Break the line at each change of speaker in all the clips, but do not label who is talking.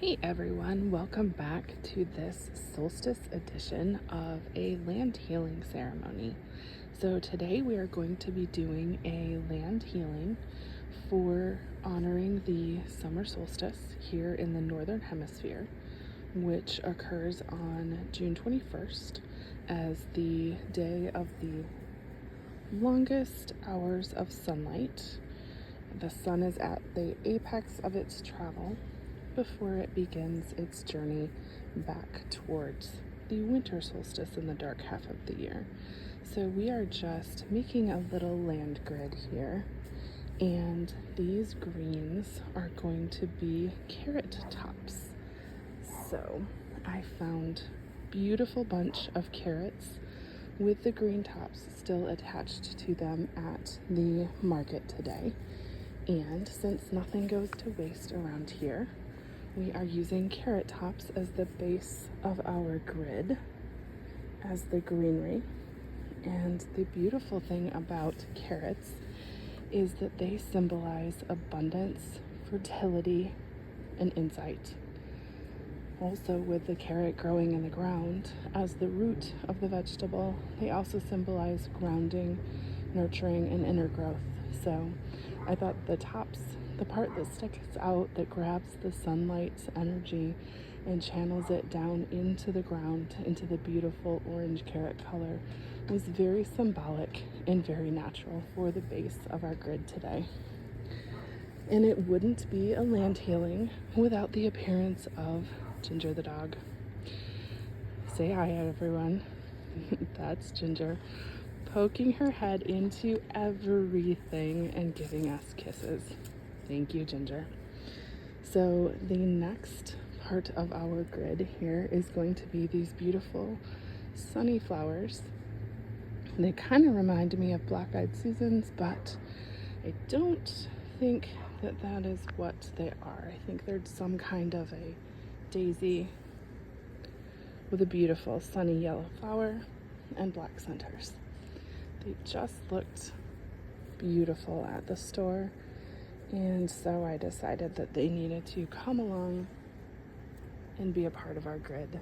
Hey everyone, welcome back to this solstice edition of a land healing ceremony. So today we are going to be doing a land healing for honoring the summer solstice here in the northern hemisphere, which occurs on June 21st as the day of the longest hours of sunlight. The sun is at the apex of its travel before it begins its journey back towards the winter solstice in the dark half of the year. So we are just making a little land grid here, and these greens are going to be carrot tops. So I found a beautiful bunch of carrots with the green tops still attached to them at the market today. And since nothing goes to waste around here, we are using carrot tops as the base of our grid, as the greenery. And the beautiful thing about carrots is that they symbolize abundance, fertility, and insight. Also, with the carrot growing in the ground as the root of the vegetable, they also symbolize grounding, nurturing, and inner growth. So I thought the tops, the part that sticks out, that grabs the sunlight's energy and channels it down into the ground, into the beautiful orange carrot color, was very symbolic and very natural for the base of our grid today. And it wouldn't be a land healing without the appearance of Ginger the dog. Say hi, everyone. That's Ginger, poking her head into everything and giving us kisses. Thank you, Ginger. So the next part of our grid here is going to be these beautiful sunny flowers. They kind of remind me of black-eyed Susans, but I don't think that that is what they are. I think they're some kind of a daisy with a beautiful sunny yellow flower and black centers. They just looked beautiful at the store, and so I decided that they needed to come along and be a part of our grid.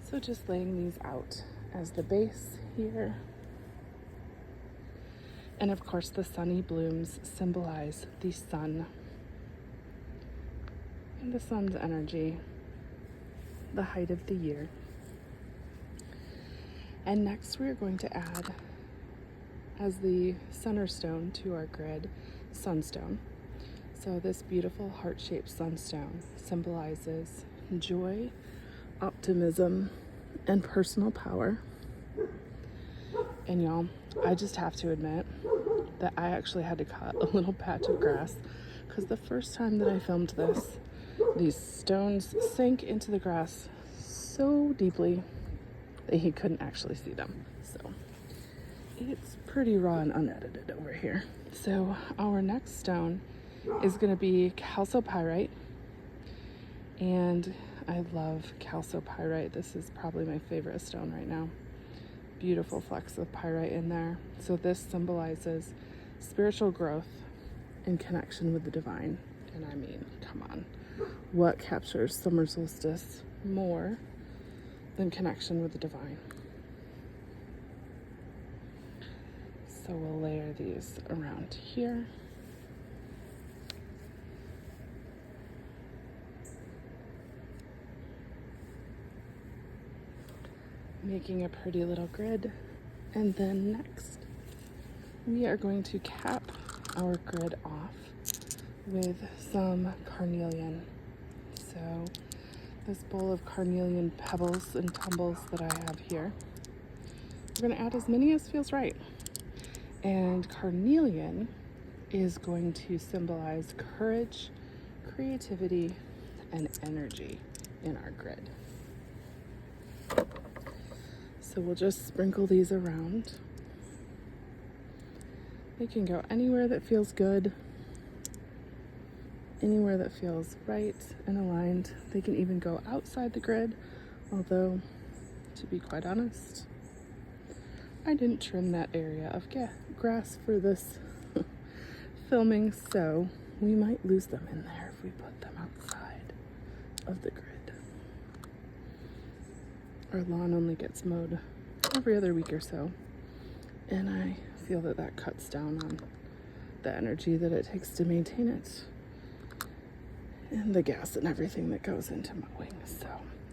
So just laying these out as the base here. And of course the sunny blooms symbolize the sun and the sun's energy, the height of the year. And next we're going to add, as the center stone to our grid, sunstone. So this beautiful heart-shaped sunstone symbolizes joy, optimism, and personal power. And y'all, I just have to admit that I actually had to cut a little patch of grass because the first time that I filmed this, these stones sank into the grass so deeply that he couldn't actually see them. So it's pretty raw and unedited over here. So our next stone is going to be calcopyrite, and I love calcopyrite. This is probably my favorite stone right now. Beautiful flecks of pyrite in there. So this symbolizes spiritual growth and connection with the divine. And I mean, come on, what captures summer solstice more than connection with the divine? So we'll layer these around here. Making a pretty little grid. And then next, we are going to cap our grid off with some carnelian. So this bowl of carnelian pebbles and tumbles that I have here, we're going to add as many as feels right. And carnelian is going to symbolize courage, creativity, and energy in our grid. So we'll just sprinkle these around. They can go anywhere that feels good, anywhere that feels right and aligned. They can even go outside the grid, although, to be quite honest, I didn't trim that area of grass for this filming, so we might lose them in there if we put them outside of the grid. Our lawn only gets mowed every other week or so, and I feel that that cuts down on the energy that it takes to maintain it and the gas and everything that goes into mowing. So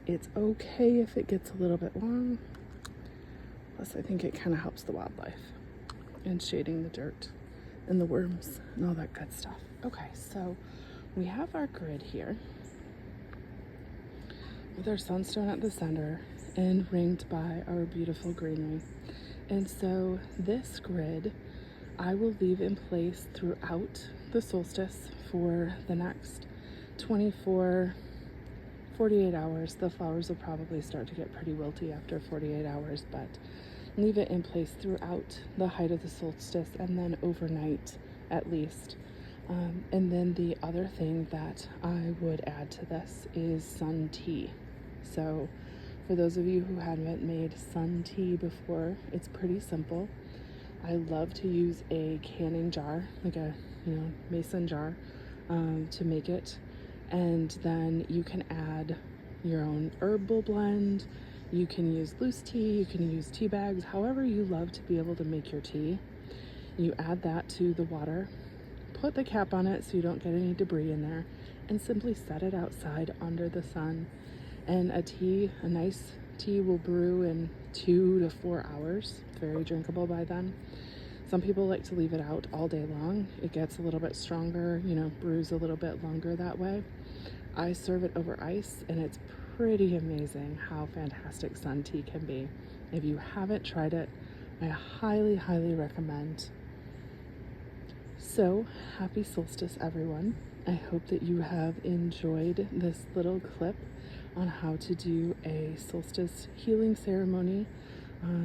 it's okay if it gets a little bit long. Plus, I think it kind of helps the wildlife and shading the dirt and the worms and all that good stuff. Okay, so we have our grid here with our sunstone at the center and ringed by our beautiful greenery. And so this grid I will leave in place throughout the solstice for the next 24, 48 hours. The flowers will probably start to get pretty wilty after 48 hours, but leave it in place throughout the height of the solstice and then overnight at least. And then the other thing that I would add to this is sun tea. So for those of you who haven't made sun tea before, it's pretty simple. I love to use a canning jar, like a mason jar, to make it. And then you can add your own herbal blend. You can use loose tea, you can use tea bags, however you love to be able to make your tea. You add that to the water, put the cap on it so you don't get any debris in there, and simply set it outside under the sun. And a nice tea will brew in 2 to 4 hours. Very drinkable by then. Some people like to leave it out all day long. It gets a little bit stronger, brews a little bit longer that way. I serve it over ice, and it's pretty amazing how fantastic sun tea can be. If you haven't tried it, I highly, highly recommend. So, happy solstice, everyone. I hope that you have enjoyed this little clip on how to do a solstice healing ceremony,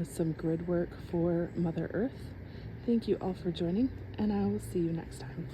some grid work for Mother Earth. Thank you all for joining, and I will see you next time.